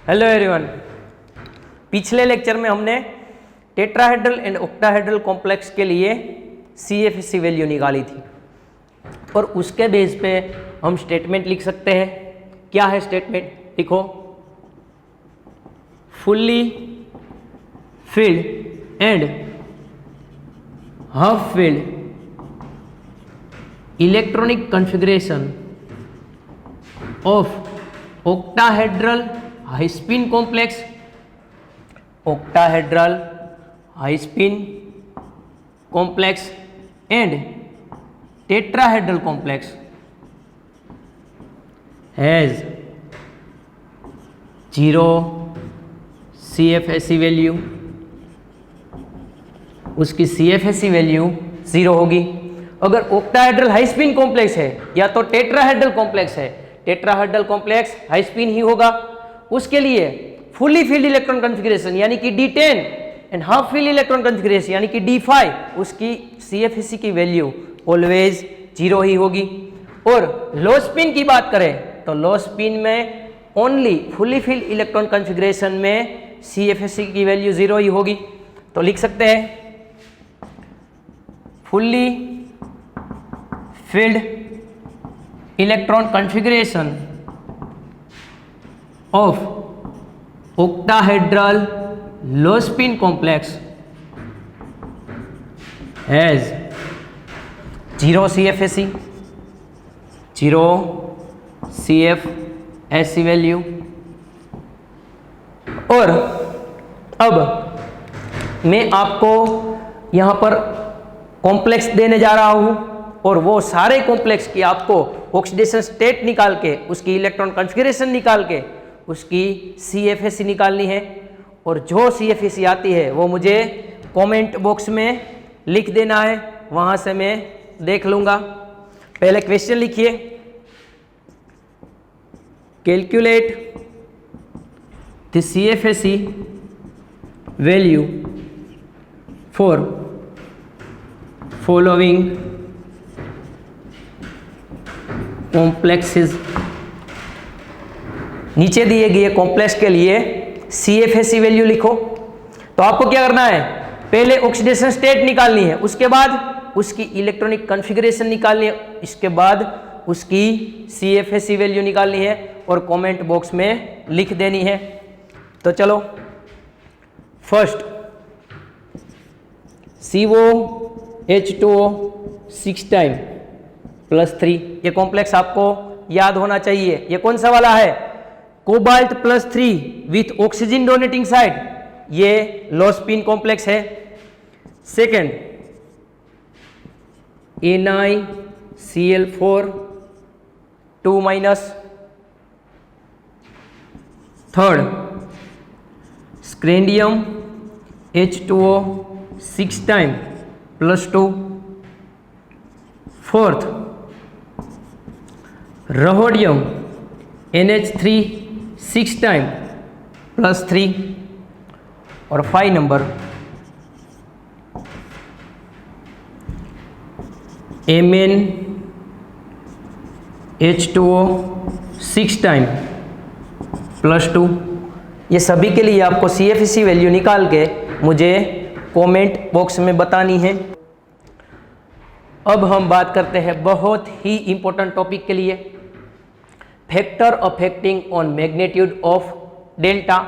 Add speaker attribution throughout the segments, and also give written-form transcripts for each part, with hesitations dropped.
Speaker 1: Hello everyone. पिछले lecture में हमने टेट्राहेड्रल एंड ऑक्टाहेड्रल कॉम्प्लेक्स के लिए CFSE वैल्यू निकाली थी और उसके बेस पे हम स्टेटमेंट लिख सकते हैं। क्या है स्टेटमेंट? लिखो, fully filled and half filled electronic configuration of octahedral high spin complex, octahedral high spin complex and tetrahedral complex has 0 CFSE value. उसकी CFSE वैल्यू 0 होगी। अगर octahedral high spin complex है या तो tetrahedral complex है, tetrahedral complex high spin ही होगा। उसके लिए फुली फील्ड इलेक्ट्रॉन कॉन्फ़िगरेशन यानी कि D10 and half field electron configuration यानी कि D5, उसकी CFSE की वैल्यू ऑलवेज 0 ही होगी। और लो स्पिन की बात करें तो लो स्पिन में only fully field electron configuration में CFSE की वैल्यू 0 ही होगी। तो लिख सकते हैं fully field electron configuration of octahedral low spin complex has 0 CFSE, 0 CFSE value. और अब मैं आपको यहाँ पर कॉम्प्लेक्स देने जा रहा हूँ और वो सारे कॉम्प्लेक्स की आपको ऑक्सीडेशन स्टेट निकाल के, उसकी इलेक्ट्रॉन कॉन्फ़िगरेशन निकाल के, उसकी CFSE निकालनी है। और जो CFSE आती है वो मुझे कमेंट बॉक्स में लिख देना है, वहाँ से मैं देख लूँगा। पहले क्वेश्चन लिखिए, calculate the CFSE value for following complexes. नीचे दिए गए कॉम्प्लेक्स के लिए CFSE वैल्यू लिखो। तो आपको क्या करना है, पहले ऑक्सीडेशन स्टेट निकालनी है, उसके बाद उसकी इलेक्ट्रॉनिक कॉन्फ़िगरेशन निकालनी है, इसके बाद उसकी CFSE वैल्यू निकालनी है और कमेंट बॉक्स में लिख देनी है। तो चलो, फर्स्ट COH2O 6 टाइम +3, ये कॉम्प्लेक्स आपको याद होना चाहिए। ये कौन सा वाला है? Cobalt +3 with oxygen donating side, ये लो स्पिन कॉम्प्लेक्स है। Second NiCl4 2-। थर्ड scandium H2O 6 time +2। Fourth rhodium NH3 6 time +3। और 5 नंबर MnH2O 6 टाइम +2। ये सभी के लिए आपको CFSE वैल्यू निकाल के मुझे कमेंट बॉक्स में बतानी है। अब हम बात करते हैं बहुत ही इंपॉर्टेंट टॉपिक के लिए, factor affecting on magnitude of delta.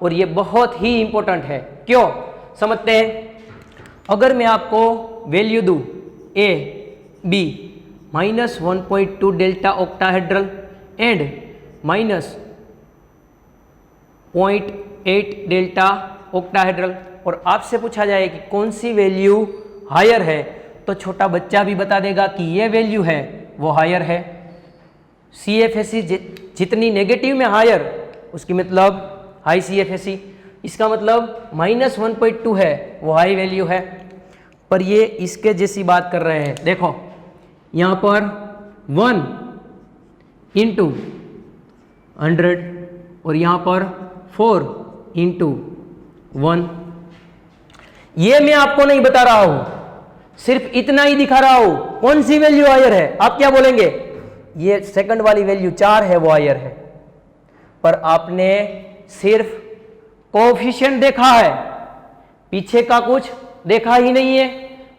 Speaker 1: और ये बहुत ही इंपॉर्टेंट है। क्यों? समझते हैं। अगर मैं आपको वैल्यू दूं A B -1.2 delta octahedral and -0.8 delta octahedral, और आपसे पूछा जाए कि कौन सी वैल्यू हायर है, तो छोटा बच्चा भी बता देगा कि ये वैल्यू है वो हायर है। CFSE जितनी नेगेटिव में हायर, उसकी मतलब हाई CFSE, इसका मतलब -1.2 है वो हाई वैल्यू है। पर ये इसके जैसी बात कर रहे हैं। देखो यहाँ पर 1 × 100 और यहाँ पर 4 × 1। ये मैं आपको नहीं बता रहा हूँ, सिर्फ इतना ही दिखा रहा हूं कौन सी वैल्यू हायर है। आप क्या बोलेंगे, ये सेकंड वाली वैल्यू 4 है वो हायर है, पर आपने सिर्फ कोएफिशिएंट देखा है, पीछे का कुछ देखा ही नहीं है।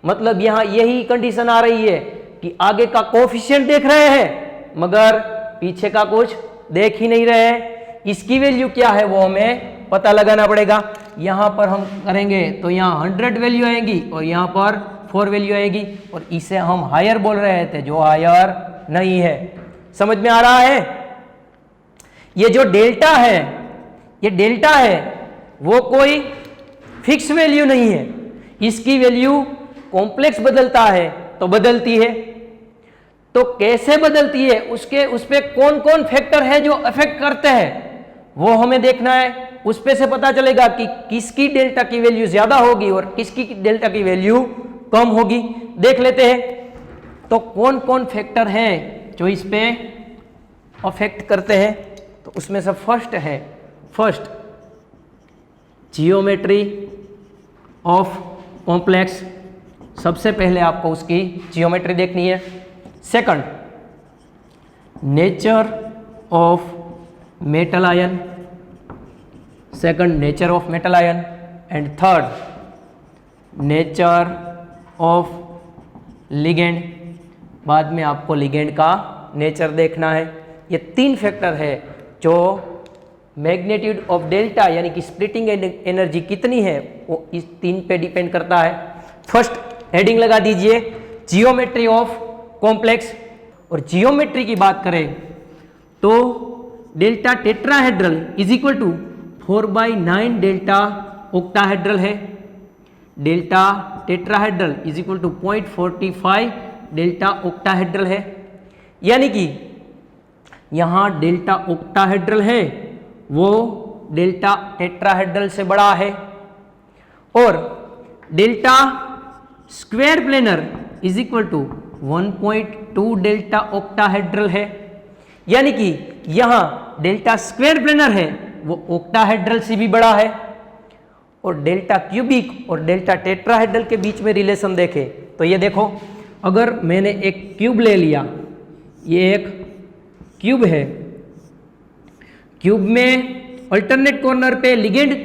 Speaker 1: मतलब यहां यही कंडीशन आ रही है कि आगे का कोएफिशिएंट देख रहे हैं मगर पीछे का कुछ देख ही नहीं रहे हैं। इसकी वैल्यू क्या है वो हमें पता लगाना पड़ेगा। यहां पर हम करेंगे तो यहां 100 वैल्यू आएगी और यहां पर 4 वैल्यू आएगी और इसे हम हायर बोल रहे थे जो हायर नहीं है। समझ में आ रहा है? ये जो डेल्टा है, ये डेल्टा है वो कोई फिक्स वैल्यू नहीं है, इसकी वैल्यू कॉम्प्लेक्स बदलता है तो बदलती है। तो कैसे बदलती है, उसके उस पे कौन कौन फैक्टर है जो अफेक्ट करते हैं वो हमें देखना है। उस पे से पता चलेगा कि किसकी डेल्टा की वैल्यू ज्यादा होगी और किसकी डेल्टा की वैल्यू कम होगी। देख लेते हैं तो कौन कौन फैक्टर हैं जो इस पे अफेक्ट करते हैं। तो उसमें से फर्स्ट जियोमेट्री ऑफ कॉम्प्लेक्स, सबसे पहले आपको उसकी जियोमेट्री देखनी है। Second, nature of metal ion, nature of metal ion and third, nature of ligand. बाद में आपको लिगेंड का नेचर देखना है। ये 3 फैक्टर है जो मैग्नीट्यूड ऑफ डेल्टा यानी कि स्प्लिटिंग एनर्जी कितनी है वो इस 3 पे डिपेंड करता है। फर्स्ट हेडिंग लगा दीजिए जियोमेट्री ऑफ कॉम्प्लेक्स। और जियोमेट्री की बात करें तो delta tetrahedral is equal to 4/9 delta octahedral है। Delta tetrahedral is equal to 0.45 delta octahedral है। यानी कि यहां डेल्टा ऑक्टाहेड्रल है वो डेल्टा टेट्राहेड्रल से बड़ा है। और delta square planar is equal to 1.2 delta octahedral है। यानी कि यहां डेल्टा स्क्वायर प्लेनर है वो ऑक्टाहेड्रल से भी बड़ा है। और डेल्टा क्यूबिक और डेल्टा टेट्राहेड्रल के बीच में रिलेशन देखें तो ये देखो, अगर मैंने एक क्यूब ले लिया, ये एक क्यूब है, क्यूब में अल्टरनेट कॉर्नर पे लिगेंड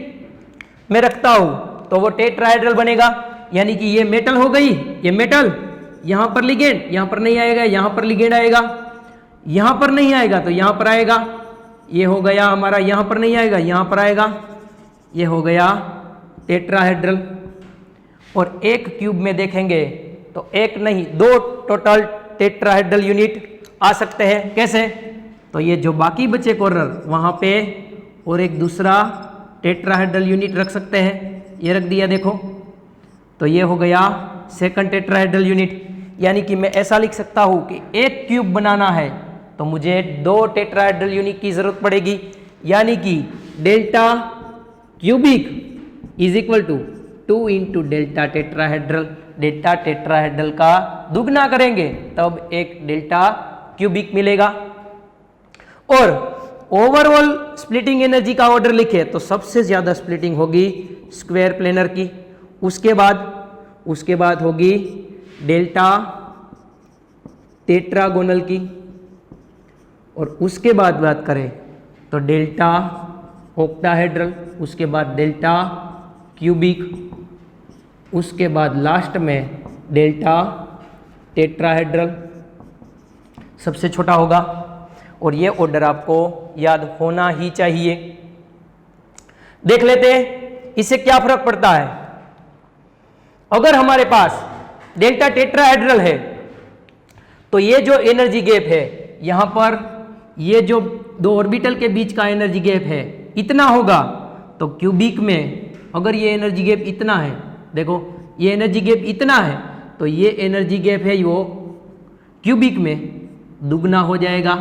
Speaker 1: में रखता हूं तो वो टेट्राहेड्रल बनेगा। यानी कि ये मेटल हो गई, ये मेटल, यहां पर लिगेंड, यहां पर नहीं आएगा, यहां पर लिगेंड आएगा, यहां पर नहीं आएगा तो यहां पर आएगा। ये हो गया हमारा, यहां पर नहीं आएगा, यहां पर आएगा, ये हो गया टेट्राहेड्रल। और एक क्यूब में देखेंगे तो एक नहीं 2 टोटल टेट्राहेड्रल यूनिट आ सकते हैं। कैसे? तो ये जो बाकी बचे कॉर्नर वहां पे और एक दूसरा टेट्राहेड्रल यूनिट रख सकते हैं। ये रख दिया देखो, तो ये हो गया सेकंड टेट्राहेड्रल यूनिट। यानी कि मैं ऐसा लिख सकता हूं कि एक क्यूब बनाना है तो मुझे 2 टेट्राहेड्रल यूनिट की जरूरत पड़ेगी। यानी कि delta cubic is equal to 2 into delta tetrahedral. Delta tetrahedral का दुगना करेंगे तब एक डेल्टा क्यूबिक मिलेगा। और ओवरऑल स्प्लिटिंग एनर्जी का ऑर्डर लिखे तो सबसे ज्यादा स्प्लिटिंग होगी स्क्वायर प्लेनर की, उसके बाद होगी डेल्टा टेट्रागोनल की, और उसके बाद बात करें तो डेल्टा ऑक्टाहेड्रल, उसके बाद डेल्टा क्यूबिक, उसके बाद लास्ट में डेल्टा टेट्राहेड्रल सबसे छोटा होगा। और ये ऑर्डर आपको याद होना ही चाहिए। देख लेते हैं इससे क्या फर्क पड़ता है। अगर हमारे पास डेल्टा टेट्राहेड्रल है तो ये जो एनर्जी गैप है यहां पर, ये जो 2 ऑर्बिटल के बीच का एनर्जी गैप है इतना होगा, तो क्यूबिक में अगर ये एनर्जी गैप इतना है, देखो ये एनर्जी गैप इतना है तो ये एनर्जी गैप है वो क्यूबिक में दुगना हो जाएगा।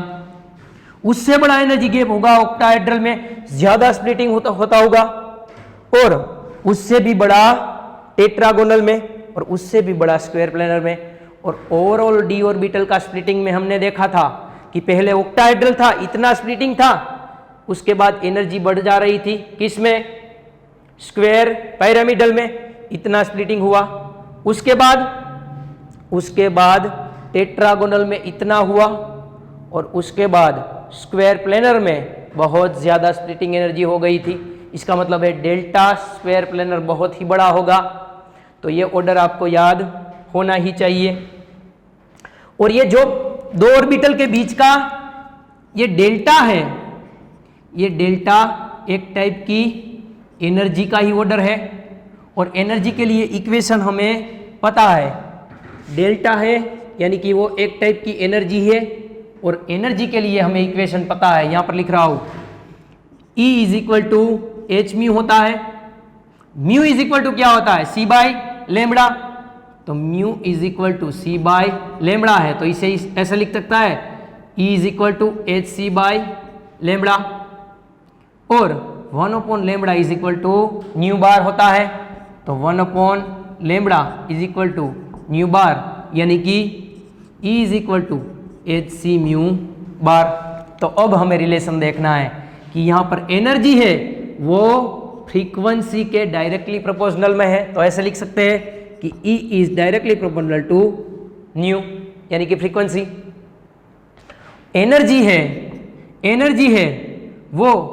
Speaker 1: उससे बड़ा एनर्जी गैप होगा ऑक्टाहेड्रल में, ज्यादा स्प्लिटिंग होता होगा, और उससे भी बड़ा टेट्रागोनल में, और उससे भी बड़ा स्क्वायर प्लेनर में। और ओवरऑल डी ऑर्बिटल का स्प्लिटिंग में हमने देखा था कि पहले ऑक्टाहेड्रल था, इतना स्प्लिटिंग था, उसके बाद एनर्जी बढ़ जा रही थी, किसमें? स्क्वायर पिरामिडल में इतना स्प्लिटिंग हुआ। उसके बाद टेट्रागोनल में इतना हुआ, और उसके बाद स्क्वायर प्लेनर में बहुत ज़्यादा स्प्लिटिंग एनर्जी हो गई थी, इसका मतलब है डेल्टा स्क्वायर प्लेनर बहुत ही बड़ा होगा। तो ये ऑर्डर आपको याद होना ही चाहिए। और ये जो दो ऑर्बिटल के बीच का ये डेल्टा है, ये डेल्टा एक टाइप की एनर्जी का ही ऑर्डर है। और एनर्जी के लिए इक्वेशन हमें पता है, डेल्टा है यानी कि वो एक टाइप की एनर्जी है। और एनर्जी के लिए हमें इक्वेशन पता है, यहाँ पर लिख रहा हूँ, E is equal to H mu होता है। म्यू इज इक्वल टू क्या होता है, सी बाई लेमड़ा। तो mu is equal to C by lambda है, तो इसे ऐसे लिख सकता है, E is equal to H C by lambda. और 1 lambda is equal to nu bar होता है। तो 1 lambda is equal to nu bar, यानी कि E is equal to H C mu bar. तो अब हमें रिलेशन देखना है कि यहाँ पर एनर्जी है वो फ्रीक्वेंसी के डायरेक्टली प्रोपोर्शनल में है। तो ऐसे लिख सकते हैं कि E is directly proportional to nu, यानी कि फ्रीक्वेंसी। एनर्जी है वो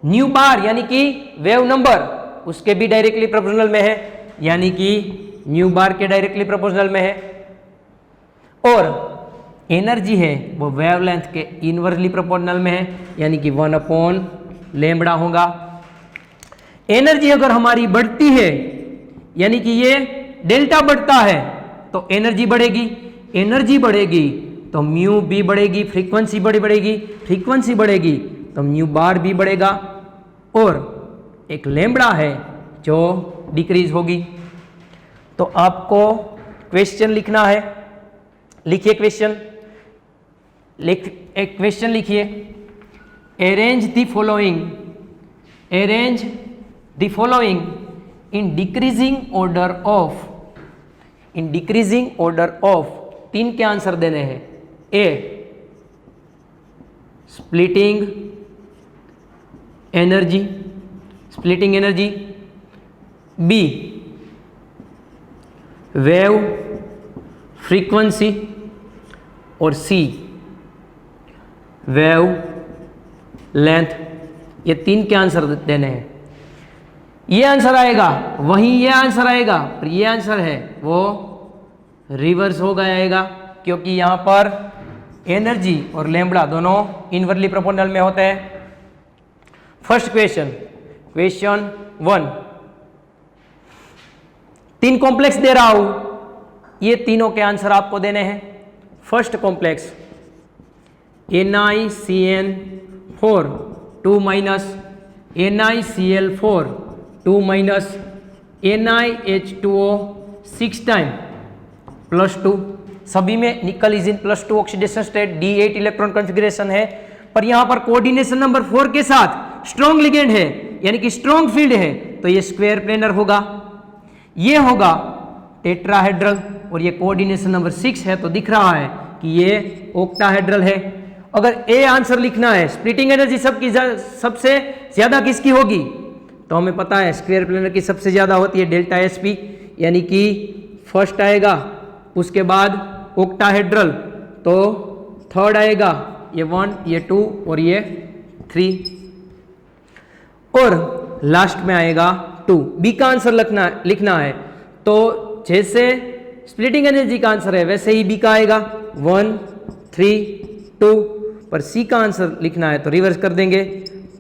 Speaker 1: न्यू बार यानी कि वेव नंबर, उसके भी डायरेक्टली प्रोपोर्शनल में है, यानी कि न्यू बार के डायरेक्टली प्रोपोर्शनल में है। और एनर्जी है वो वेवलेंथ के इनवर्सली प्रोपोर्शनल में है, यानी कि 1 लेमड़ा होगा। एनर्जी अगर हमारी बढ़ती है, यानी कि ये डेल्टा बढ़ता है, तो एनर्जी बढ़ेगी तो म्यू भी बढ़ेगी, फ्रीक्वेंसी बढ़ेगी, फ्रीक्वेंसी बढ़ेगी तो म्यू बार भी बढ़ेगा। और एक लेमड़ा है जो डिक्रीज होगी। तो आपको क्वेश्चन लिखना है, लिखिए क्वेश्चन, एक क्वेश्चन लिखिए, arrange the following in decreasing order of 3 के आंसर देने हैं। A splitting energy, B wave frequency और सी वेव लेंथ। ये 3 के आंसर देने हैं। ये आंसर आएगा, वहीं ये आंसर आएगा, पर ये आंसर है वो रिवर्स हो जाएगा, क्योंकि यहाँ पर एनर्जी और लेमड़ा दोनों इनवर्सली प्रोपोर्शनल में होते हैं। फर्स्ट क्वेश्चन 1, 3 कॉम्प्लेक्स दे रहा हूं, ये तीनों के आंसर आपको देने हैं। First complex NiCN4 2 minus NiCl4 2 minus NiH2O 6 time +2। सभी में निकल is in +2 oxidation state, D8 electron configuration है। पर यहां पर कोऑर्डिनेशन नंबर 4 के साथ स्ट्रॉन्ग लिगेंड है, यानी कि स्ट्रॉन्ग फील्ड है, तो ये स्क्वायर प्लेनर होगा। ये होगा टेट्राहेड्रल। और ये कोऑर्डिनेशन नंबर 6 है, तो दिख रहा है कि ये ऑक्टाहेड्रल है। अगर ए आंसर लिखना है, स्प्लिटिंग एनर्जी सबसे ज्यादा किसकी होगी, तो हमें पता है स्क्वायर प्लेनर की सबसे ज्यादा होती है डेल्टा SP, यानी कि फर्स्ट आएगा, उसके बाद ऑक्टाहेड्रल, तो थर्ड आएगा ये 1, ये 2 और ये 3, और लास्ट में आएगा 2। बी का आंसर लिखना है, तो जैसे स्प्लिटिंग एनर्जी का आंसर है वैसे ही बी का आएगा 1, 3, 2। पर सी का आंसर लिखना है तो रिवर्स कर देंगे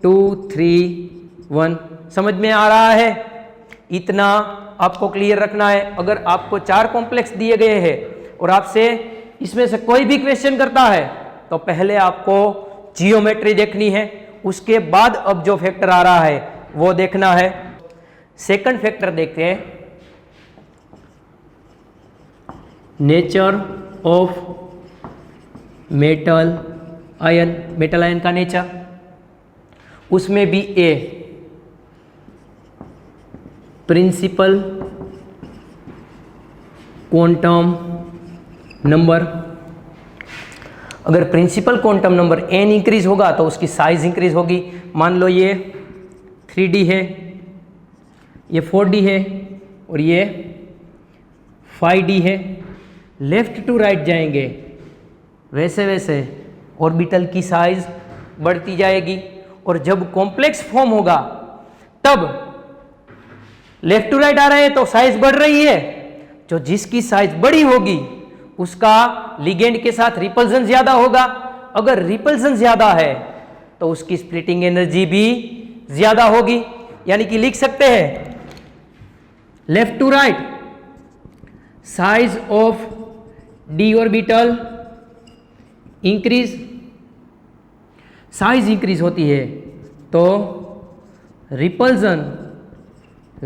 Speaker 1: 2, 3, 1। समझ में आ रहा है? इतना आपको क्लियर रखना है। अगर आपको 4 कॉम्प्लेक्स दिए गए हैं और आपसे इसमें से कोई भी क्वेश्चन करता है, तो पहले आपको जियोमेट्री देखनी है, उसके बाद अब जो फैक्टर आ रहा है वो देखना है। सेकंड फैक्टर देखते हैं, नेचर ऑफ मेटल आयन का नेचर, उसमें भी ए प्रिंसिपल क्वांटम नंबर। अगर principal quantum number n increase होगा तो उसकी साइज इंक्रीज होगी। मान लो ये 3D है, ये 4D है और ये 5D है। लेफ्ट टू राइट जाएंगे वैसे वैसे ऑर्बिटल की साइज बढ़ती जाएगी। और जब कॉम्प्लेक्स फॉर्म होगा तब लेफ्ट टू राइट आ रहे हैं तो साइज बढ़ रही है, जो जिसकी साइज बड़ी होगी उसका लिगेंड के साथ रिपल्सन ज्यादा होगा। अगर रिपल्सन ज्यादा है तो उसकी स्प्लिटिंग एनर्जी भी ज्यादा होगी। यानी कि लिख सकते हैं left to right size of D orbital increase, size increase होती है तो रिपल्सन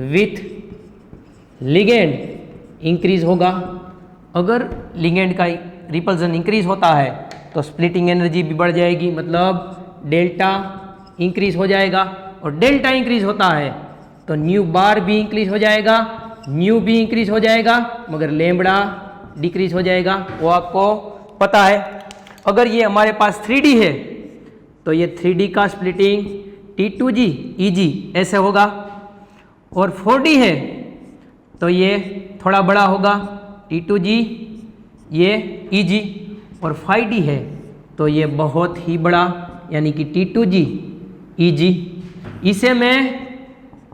Speaker 1: विथ लिगेंड इंक्रीज होगा। अगर लिगेंड का रिपल्सन इंक्रीज होता है तो स्प्लिटिंग एनर्जी भी बढ़ जाएगी, मतलब डेल्टा इंक्रीज हो जाएगा। और डेल्टा इंक्रीज होता है तो न्यू बार भी इंक्रीज हो जाएगा, न्यू भी इंक्रीज हो जाएगा, मगर लैम्बडा डिक्रीज हो जाएगा, वो आपको पता है। अगर ये हमारे पास 3D है तो ये 3D का स्प्लिटिंग T2G EG ऐसे होगा, और 4D है तो ये थोड़ा बड़ा होगा T2G ये EG, और 5D है तो ये बहुत ही बड़ा यानी कि T2G EG। इसे मैं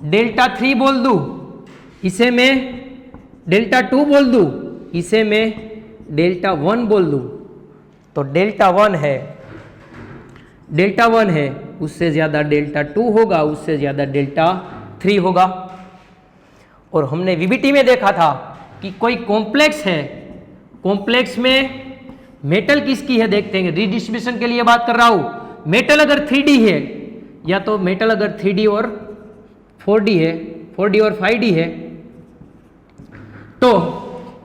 Speaker 1: डेल्टा 3 बोल दूँ, इसे मैं डेल्टा 2 बोल दूँ, इसे मैं डेल्टा 1 बोल दूँ, तो डेल्टा 1 है, डेल्टा 1 है, उससे ज़्यादा डेल्टा 2 होगा, उससे ज़्यादा डेल्टा 3 होगा। और हमने वीबीटी में देखा था कि कोई कॉम्प्लेक्स है, कॉम्प्लेक्स में मेटल किसकी है देखते हैं, रिडिस्ट्रीब्यूशन के लिए बात कर रहा हूँ। मेटल अगर 3D है, या तो मेटल अगर 3D और 4D है, 4D और 5D है, तो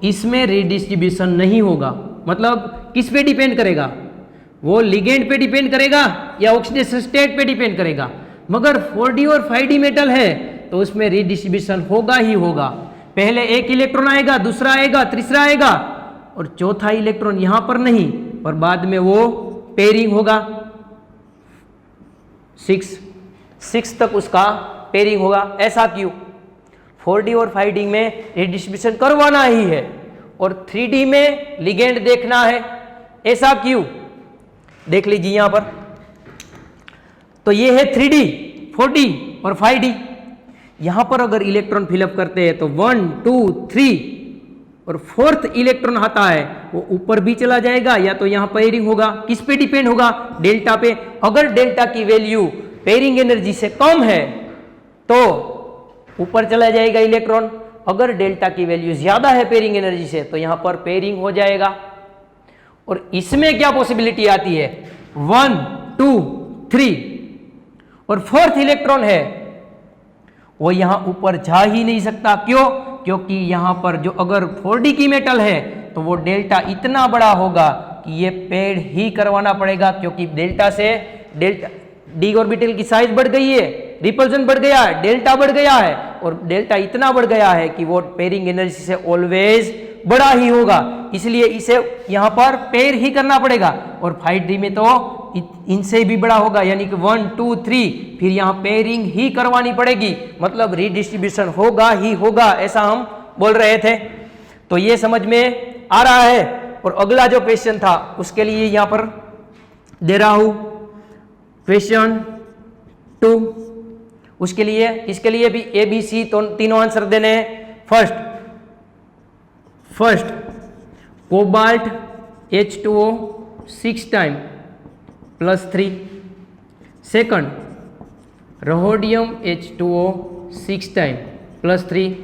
Speaker 1: इसमें रिडिस्ट्रीब्यूशन नहीं होगा। मतलब किस पे डिपेंड करेगा, वो लिगेंड पे डिपेंड करेगा या ऑक्सीडेशन स्टेट पे डिपेंड करेगा। मगर 4D और 5D मेटल है तो उसमें रिडिस्ट्रीब्यूशन होगा ही होगा। पहले एक इलेक्ट्रॉन आएगा, दूसरा आएगा, तीसरा आएगा, और चौथा इलेक्ट्रॉन यहां पर नहीं, पर बाद में वो पेयरिंग होगा, 6 तक उसका पेयरिंग होगा। ऐसा क्यों? 4D और 5D में रिडिस्ट्रीब्यूशन करवाना ही है और 3D में लिगेंड देखना है, ऐसा क्यों? देख लीजिए यहां पर, तो ये है 3D, 4D और 5D। यहां पर अगर इलेक्ट्रॉन फिलअप करते हैं तो 1, 2, 3 और 4th इलेक्ट्रॉन आता है वो ऊपर भी चला जाएगा, या तो यहां पेयरिंग होगा। किस पे डिपेंड होगा? डेल्टा पे। अगर डेल्टा की वैल्यू पेयरिंग एनर्जी से कम है तो ऊपर चला जाएगा इलेक्ट्रॉन, अगर डेल्टा की वैल्यू ज्यादा है पेयरिंग एनर्जी से तो यहां पर पेयरिंग हो जाएगा। और इसमें क्या पॉसिबिलिटी आती है, 1, 2, 3 और 4th इलेक्ट्रॉन है वो यहां ऊपर जा ही नहीं सकता। क्यों? क्योंकि यहां पर जो अगर 4D की मेटल है तो वो डेल्टा इतना बड़ा होगा कि ये पेड़ ही करवाना पड़ेगा, क्योंकि डेल्टा से डेल्टा डी ऑर्बिटल की साइज बढ़ गई है, रिपल्सन बढ़ गया है, डेल्टा बढ़ गया है, और डेल्टा इतना बढ़ गया है कि वो पेयरिंग एनर्जी से ऑलवेज बड़ा ही होगा, इसलिए इसे यहां पर पेयर ही करना पड़ेगा। और 5D में तो इनसे भी बड़ा होगा, यानी कि 1, 2, 3 फिर यहां पेयरिंग ही करवानी पड़ेगी, मतलब रिडिस्ट्रीब्यूशन होगा ही होगा, ऐसा हम बोल रहे थे। तो ये समझ में आ रहा है। और अगला जो क्वेश्चन था उसके लिए यहां पर दे रहा हूं क्वेश्चन 2, उसके लिए इसके लिए भी ABC तो तीनों आंसर देने हैं। First cobalt H2O 6 time +3, second rhodium H2O 6 time +3,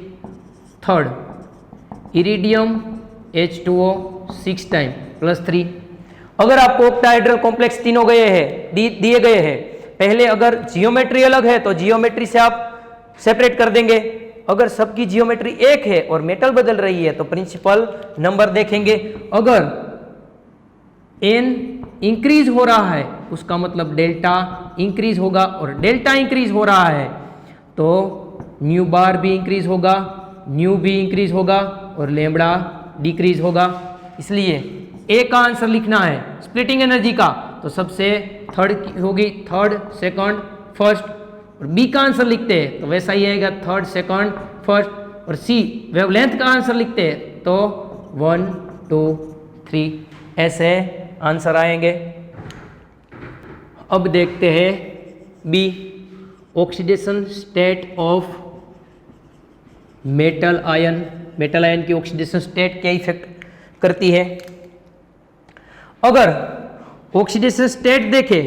Speaker 1: third iridium H2O 6 time +3। अगर आपको ऑक्टाहेड्रल कॉम्प्लेक्स तीनों दिए गए हैं, पहले अगर जियोमेट्री अलग है तो जियोमेट्री से आप सेपरेट कर देंगे। अगर सबकी जियोमेट्री एक है और मेटल बदल रही है तो प्रिंसिपल नंबर देखेंगे। अगर n इंक्रीज हो रहा है उसका मतलब डेल्टा इंक्रीज होगा, और डेल्टा इंक्रीज हो रहा है तो न्यू बार भी इंक्रीज होगा, न्यू भी इंक्रीज होगा, और लैम्बडा डिक्रीज होगा। इसलिए ए का आंसर लिखना है स्प्लिटिंग एनर्जी का, तो सबसे थर्ड होगी, थर्ड, सेकंड, फर्स्ट। और बी का आंसर लिखते हैं तो वैसा ही आएगा, थर्ड, सेकंड, फर्स्ट। और सी वेवलेंथ का आंसर लिखते हैं तो 1, 2, 3 ऐसे आंसर आएंगे। अब देखते हैं B oxidation state of metal ion, metal ion की ऑक्सीडेशन स्टेट क्या इफेक्ट करती है। अगर ऑक्सीडेशन स्टेट देखें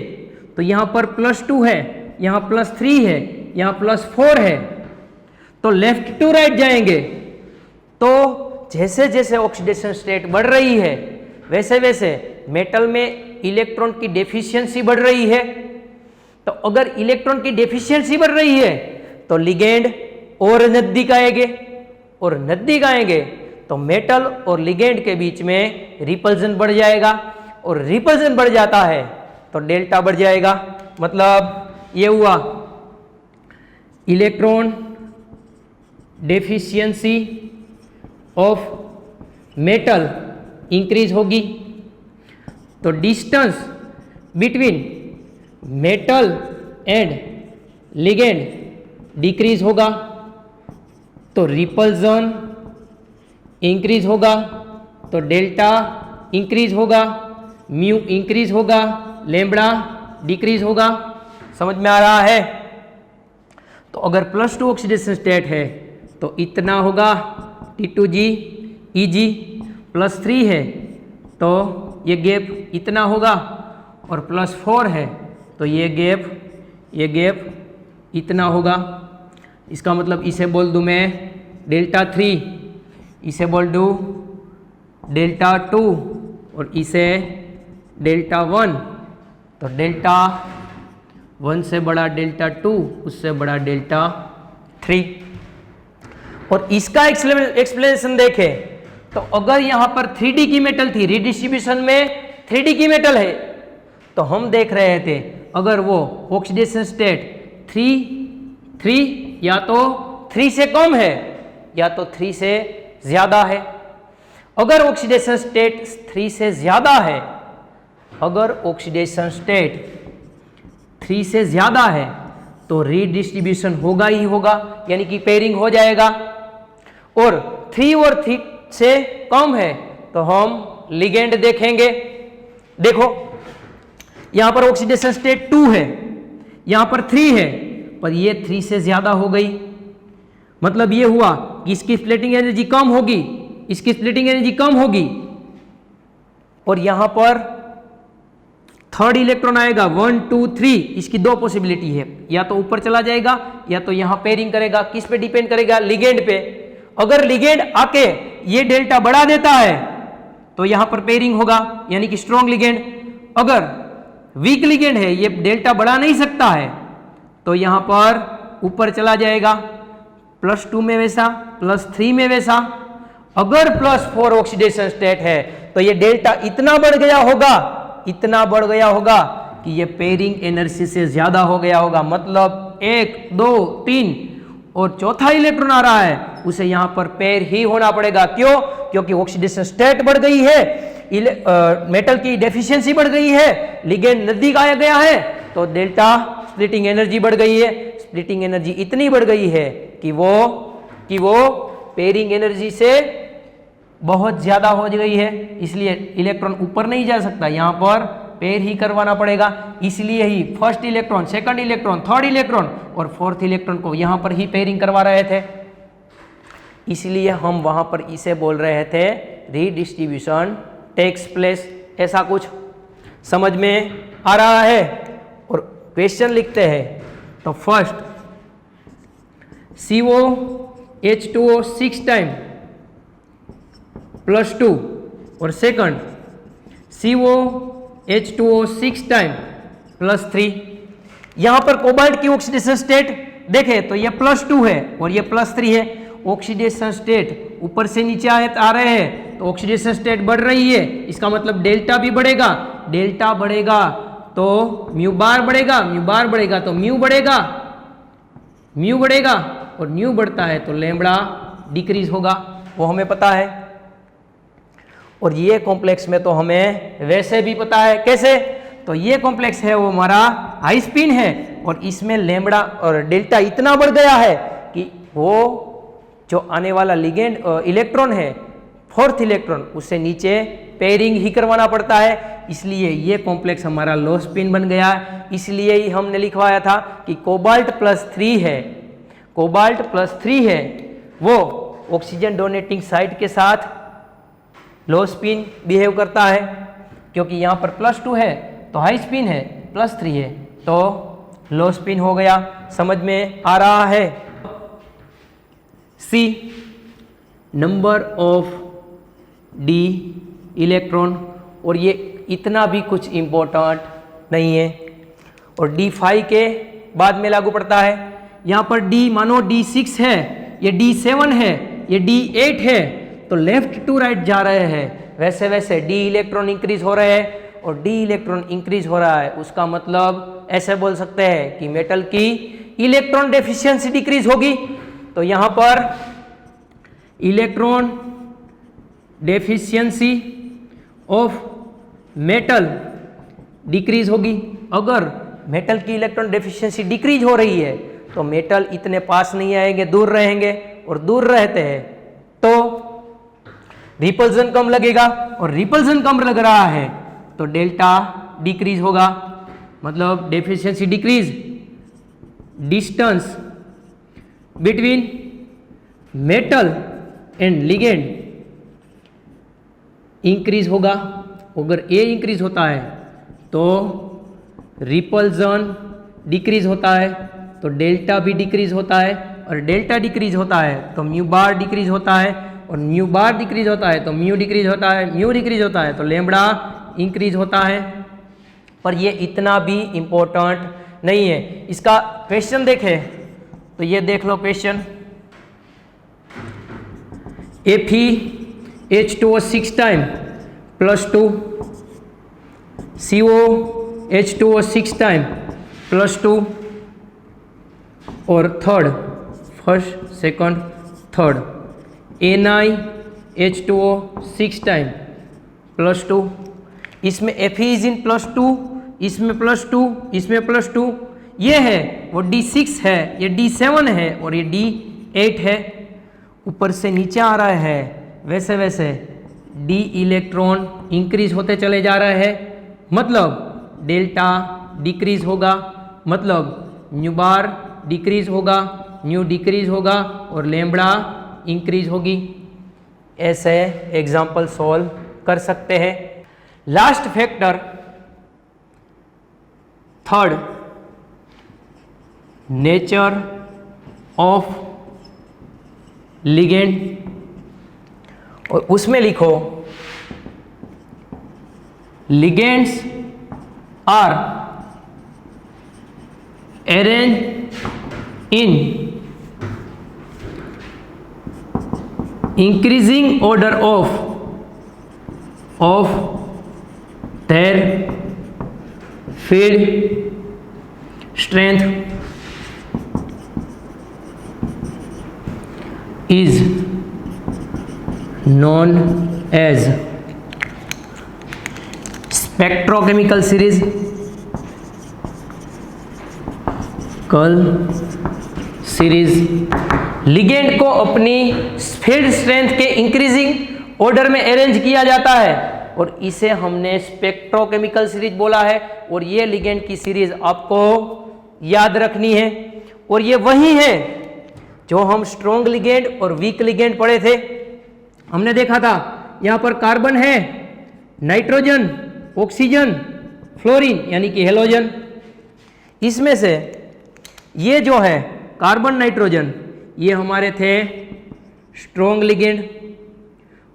Speaker 1: तो यहाँ पर +2 है, यहाँ +3 है, यहाँ +4 है, तो लेफ्ट टू राइट जाएंगे। तो जैसे जैसे ऑक्सीडेशन स्टेट बढ़ रही है वैसे वैसे मेटल में इलेक्ट्रॉन की डेफिशिएंसी बढ़ रही है। तो अगर इलेक्ट्रॉन की डेफिशिएंसी बढ़ रही है तो लिगेंड और नजदीक आएंगे, और नजदीक आएंगे तो मेटल और लिगेंड के बीच में रिपल्जन बढ़ जाएगा, और रिपल्जन बढ़ जाता है तो डेल्टा बढ़ जाएगा। मतलब ये हुआ electron deficiency of metal increase होगी, तो distance between metal and ligand decrease होगा, तो रिपल्जन इंक्रीज होगा, तो डेल्टा इंक्रीज होगा, म्यू इंक्रीज होगा, लैम्ब्डा डिक्रीज होगा। समझ में आ रहा है। तो अगर +2 ऑक्सीडेशन स्टेट है तो इतना होगा T2G Eg, +3 है तो ये गैप इतना होगा, और +4 है तो ये गैप इतना होगा। इसका मतलब इसे बोल दूं मैं Δ3, इसे बोल दूं Δ2 और इसे Δ1। तो Δ1 से बड़ा Δ2, उससे बड़ा Δ3। और इसका एक्सप्लेनेशन देखें तो अगर यहाँ पर 3D की मेटल थी, रीडिस्ट्रीब्यूशन में 3D की मेटल है, तो हम देख रहे थे अगर वो ऑक्सीडेशन स्टेट 3 या तो 3 से कम है या तो 3 से ज्यादा है। अगर ऑक्सीडेशन स्टेट 3 से ज्यादा है, अगर ऑक्सीडेशन स्टेट 3 से ज्यादा है तो रीडिस्ट्रीब्यूशन होगा ही होगा, यानी कि पेयरिंग हो जाएगा। और 3 से कम है तो हम लिगेंड देखेंगे। देखो यहां पर ऑक्सीडेशन स्टेट 2 है, यहां पर 3 है, पर ये 3 से ज्यादा हो गई। मतलब ये हुआ कि इसकी स्प्लिटिंग एनर्जी कम होगी, इसकी स्प्लिटिंग एनर्जी कम होगी, और यहां पर थर्ड इलेक्ट्रॉन आएगा 1 2 3। इसकी 2 पॉसिबिलिटी है, या तो ऊपर चला जाएगा या तो यहां पेयरिंग करेगा। किस पे डिपेंड करेगा? लिगेंड पे। अगर लिगेंड आके ये डेल्टा बढ़ा देता है तो यहां पर पेयरिंग होगा, यानी कि स्ट्रॉन्ग लिगेंड। अगर वीक लिगेंड है, ये डेल्टा बढ़ा नहीं सकता है, तो यहां पर ऊपर चला जाएगा, +2 में वैसा, +3 में वैसा। अगर +4 ऑक्सीडेशन स्टेट है तो ये डेल्टा इतना बढ़ गया होगा, इतना बढ़ गया होगा कि ये पेयरिंग एनर्जी से ज्यादा हो गया होगा। मतलब 1 2 3 और चौथा इलेक्ट्रॉन आ रहा है, उसे यहां पर पेयर ही होना पड़ेगा। क्यों? क्योंकि ऑक्सीडेशन स्टेट बढ़ गई है, मेटल की डेफिशिएंसी बढ़ गई है, लिगेंड नजदीक आया गया है, तो डेल्टा स्प्लिटिंग एनर्जी बढ़ गई है। स्प्लिटिंग एनर्जी इतनी बढ़ गई है कि वो पेयरिंग एनर्जी से बहुत ज्यादा हो गई है, इसलिए इलेक्ट्रॉन ऊपर नहीं जा सकता, यहां पर पेयर ही करवाना पड़ेगा। इसलिए ही first electron, second electron, third electron और फोर्थ इलेक्ट्रॉन को यहां पर ही पेयरिंग करवा रहे थे। इसलिए हम वहां पर इसे बोल रहे थे रीडिस्ट्रीब्यूशन टेक्स प्लेस। ऐसा कुछ समझ में आ रहा है? और क्वेश्चन लिखते हैं तो फर्स्ट COH2O 6 टाइम +2 और सेकंड COH2O 6 टाइम +3। यहां पर कोबाल्ट की ऑक्सीडेशन स्टेट देखें तो ये +2 है और ये +3 है। ऑक्सीडेशन स्टेट ऊपर से नीचे आ रहे हैं तो ऑक्सीडेशन स्टेट बढ़ रही है, इसका मतलब डेल्टा भी बढ़ेगा। डेल्टा बढ़ेगा तो म्यू बार बढ़ेगा, म्यू बार बढ़ेगा तो म्यू बढ़ेगा, म्यू बढ़ेगा और म्यू बढ़ता है तो लैम्ब्डा डिक्रीज होगा, वो हमें पता है। और ये कॉम्प्लेक्स में तो हमें वैसे भी पता है। कैसे? तो ये कॉम्प्लेक्स है वो हमारा हाई स्पिन है और इसमें लैम्ब्डा और डेल्टा इतना बढ़ गया है कि वो जो आने वाला लिगेंड इलेक्ट्रॉन है, फोर्थ इलेक्ट्रॉन, उससे नीचे पेयरिंग ही करवाना पड़ता है, इसलिए ये कॉम्प्लेक्स हमारा लो स्पिन बन गया। इसलिए ही हमने लिखवाया था कि कोबाल्ट +3 है, कोबाल्ट +3 है वो ऑक्सीजन डोनेटिंग साइट के साथ लो स्पिन बिहेव करता है, क्योंकि यहाँ पर +2 है तो हाई स्पिन है, +3 है तो लो स्पिन हो गया। समझ में आ रहा है। सी, नंबर ऑफ डी इलेक्ट्रॉन, और ये इतना भी कुछ इम्पोर्टेंट नहीं है, और D5 के बाद में लागू पड़ता है। यहाँ पर D मानो D6 है, ये D7 है, ये D8 है, तो लेफ्ट टू राइट जा रहे हैं, वैसे वैसे D इलेक्ट्रॉन इंक्रीज हो रहे हैं, और D इलेक्ट्रॉन इंक्रीज हो रहा है, उसका मतलब ऐसे बोल सकते हैं कि मेटल की इलेक्ट्रॉन डेफिशिएंसी डिक्रीज होगी। तो यहाँ पर electron deficiency of metal decrease होगी। अगर मेटल की इलेक्ट्रॉन डेफिशिएंसी डिक्रीज हो रही है तो मेटल इतने पास नहीं आएंगे, दूर रहेंगे, और दूर रहते हैं तो रिपल्जन कम लगेगा, और रिपल्जन कम लग रहा है तो डेल्टा डिक्रीज होगा, मतलब deficiency decrease, distance between metal and ligand increase होगा। अगर ए इंक्रीज होता है तो रिपल्जन डिक्रीज होता है, तो डेल्टा भी डिक्रीज होता है, और डेल्टा डिक्रीज होता है तो म्यू बार डिक्रीज होता है, और म्यू बार डिक्रीज होता है तो म्यू डिक्रीज होता है, म्यू डिक्रीज होता है तो लैम्बडा इंक्रीज होता है। पर ये इतना भी इम्पोर्टेंट नहीं है। इसका क्वेश्चन देखें तो ये देख लो question, FeH2O 6 time +2, COH2O 6 time +2, और third, first second third, NiH2O 6 time +2, इसमें Fe इज इन +2, इसमें +2, इसमें +2, ये है वो D6 है, ये D7 है, और ये D8 है। ऊपर से नीचे आ रहा है, वैसे वैसे D इलेक्ट्रॉन इंक्रीज होते चले जा रहे हैं, मतलब डेल्टा डिक्रीज होगा, मतलब न्यू बार डिक्रीज होगा, न्यू डिक्रीज होगा, और लैम्बडा इंक्रीज होगी। ऐसे एग्जाम्पल सॉल्व कर सकते हैं। Last factor, third, nature of ligand, और उसमें लिखो ligands are arrange in increasing order of their field strength is known as spectrochemical series, कल सीरीज। लिगेंड को अपनी फील्ड स्ट्रेंथ के इंक्रीजिंग ऑर्डर में अरेंज किया जाता है, और इसे हमने स्पेक्ट्रोकेमिकल सीरीज बोला है। और ये लिगेंड की सीरीज आपको याद रखनी है, और ये वही है जो हम स्ट्रॉन्ग लिगेंड और वीक लिगेंड पढ़े थे। हमने देखा था यहाँ पर कार्बन है, नाइट्रोजन, ऑक्सीजन, फ्लोरीन यानी कि हेलोजन। इसमें से ये जो है कार्बन, नाइट्रोजन, ये हमारे थे स्ट्रॉन्ग लिगेंड,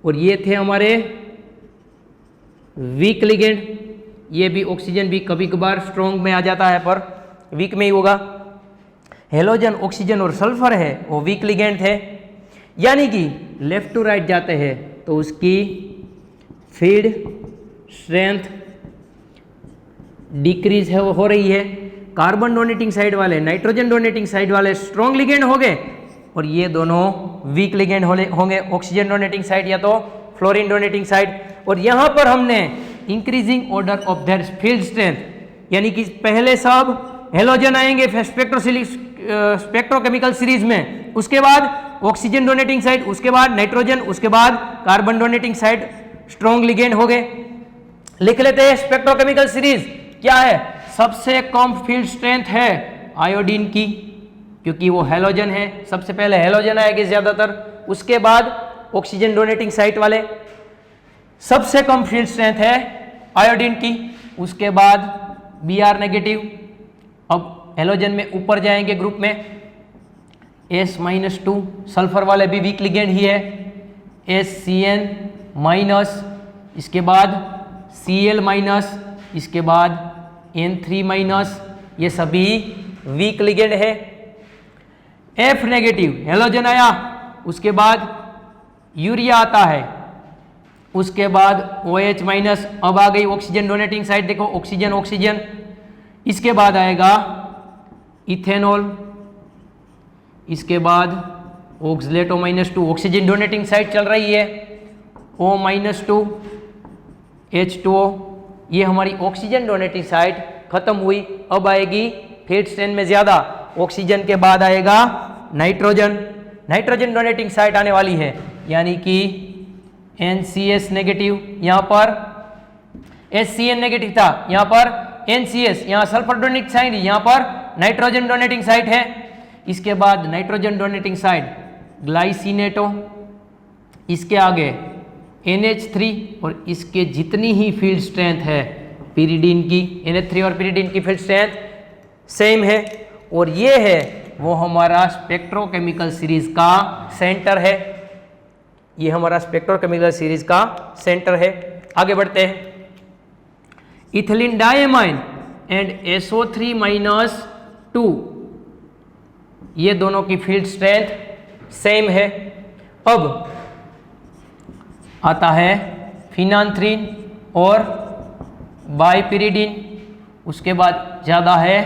Speaker 1: और ये थे हमारे वीक लिगेंड। ये भी ऑक्सीजन भी कभी कभार स्ट्रॉन्ग में आ जाता है पर वीक में ही होगा। हेलोजन, ऑक्सीजन और सल्फर है वो वीक लिगेंड थे, यानी कि लेफ्ट टू राइट जाते हैं तो उसकी फील्ड स्ट्रेंथ डिक्रीज है वो हो रही है। कार्बन डोनेटिंग साइड वाले, नाइट्रोजन डोनेटिंग साइड वाले स्ट्रॉन्ग लिगेंड हो गए, और ये दोनों वीक लिगेंड होंगे, ऑक्सीजन डोनेटिंग साइड या तो फ्लोरीन डोनेटिंग साइड। और यहाँ पर हमने increasing order of their field strength, यानी कि पहले सब हेलोजन आएंगे स्पेक्ट्रोकेमिकल सीरीज में, उसके बाद ऑक्सीजन डोनेटिंग साइड, उसके बाद नाइट्रोजन, उसके बाद carbon donating side strong ligand हो गए। लिख लेते हैं स्पेक्ट्रोकेमिकल सीरीज क्या है। सबसे कम फील्ड स्ट्रेंथ है आयोडीन की, क्योंकि वो हैलोजन है, सबसे पहले हैलोजन आएगी ज्यादातर, उसके बाद ऑक्सीजन डोनेटिंग साइट वाले। सबसे कम फील्ड स्ट्रेंथ है आयोडीन की, उसके बाद Br नेगेटिव। अब हैलोजन में ऊपर जाएंगे ग्रुप में, S-2 सल्फर वाले भी वीक लिगेंड ही है, SCN-, इसके बाद Cl-, इसके बाद N3-, ये सभी वीक लिगेंड है। F नेगेटिव हैलोजन आया, उसके बाद यूरिया आता है, उसके बाद OH-, अब आ गई ऑक्सीजन डोनेटिंग साइट, देखो ऑक्सीजन ऑक्सीजन। इसके बाद आएगा इथेनॉल, इसके बाद oxalate O-2, oxygen donating site चल रही है, O-2 H2O, ये हमारी ऑक्सीजन डोनेटिंग साइट खत्म हुई। अब आएगी फील्ड स्ट्रेंथ में ज्यादा, ऑक्सीजन के बाद आएगा नाइट्रोजन, नाइट्रोजन डोनेटिंग साइट आने वाली है, यानी कि NCS नेगेटिव, यहाँ पर SCN नेगेटिव था, यहाँ पर NCS, यहाँ सल्फर डोनेटिंग साइट, यहाँ पर नाइट्रोजन डोनेटिंग साइट है। इसके बाद नाइट्रोजन डोनेटिंग साइट ग्लाइसिनेटो, इसके आगे NH3, और इसके जितनी ही फील्ड स्ट्रेंथ है पिरिडीन की, NH3 और पिरिडीन की फील्ड स्ट्रेंथ सेम है। और ये है वो हमारा स्पेक्ट्रोकेमिकल सीरीज का सेंटर है, ये हमारा स्पेक्ट्रोकेमिकल सीरीज का सेंटर है। आगे बढ़ते हैं। इथिलीन डाइएमाइन एंड SO3-2, ये दोनों की फील्ड स्ट्रेंथ सेम है। अब आता है फिनांथ्रीन और बाइपिरिडीन, उसके बाद ज़्यादा है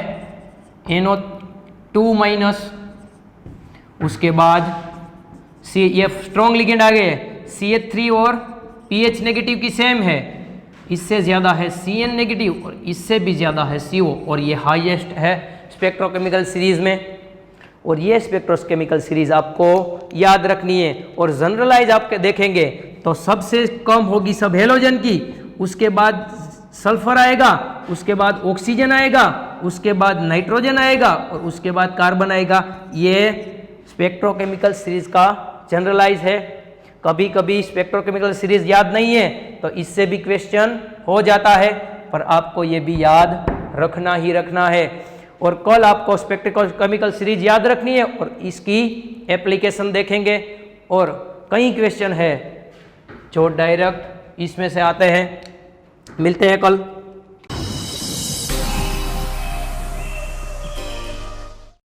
Speaker 1: NO2-, उसके बाद ये स्ट्रॉन्ग लिगेंड आ गए, CH3 और PH नेगेटिव की सेम है, इससे ज़्यादा है CN नेगेटिव और इससे भी ज़्यादा है CO, और ये हाईएस्ट है स्पेक्ट्रोकेमिकल सीरीज़ में। और ये स्पेक्ट्रोकेमिकल सीरीज आपको याद रखनी है, और जनरलाइज आपके देखेंगे तो सबसे कम होगी सब हेलोजन की, उसके बाद सल्फर आएगा, उसके बाद ऑक्सीजन आएगा, उसके बाद नाइट्रोजन आएगा, और उसके बाद कार्बन आएगा। ये स्पेक्ट्रोकेमिकल सीरीज का जनरलाइज है। कभी कभी स्पेक्ट्रोकेमिकल सीरीज याद नहीं है तो इससे भी क्वेश्चन हो जाता है, पर आपको ये भी याद रखना ही रखना है। और कल आपको स्पेक्ट्रोकेमिकल सीरीज याद रखनी है और इसकी एप्लीकेशन देखेंगे, और कई क्वेश्चन है जो डायरेक्ट इसमें से आते हैं। मिलते हैं कल।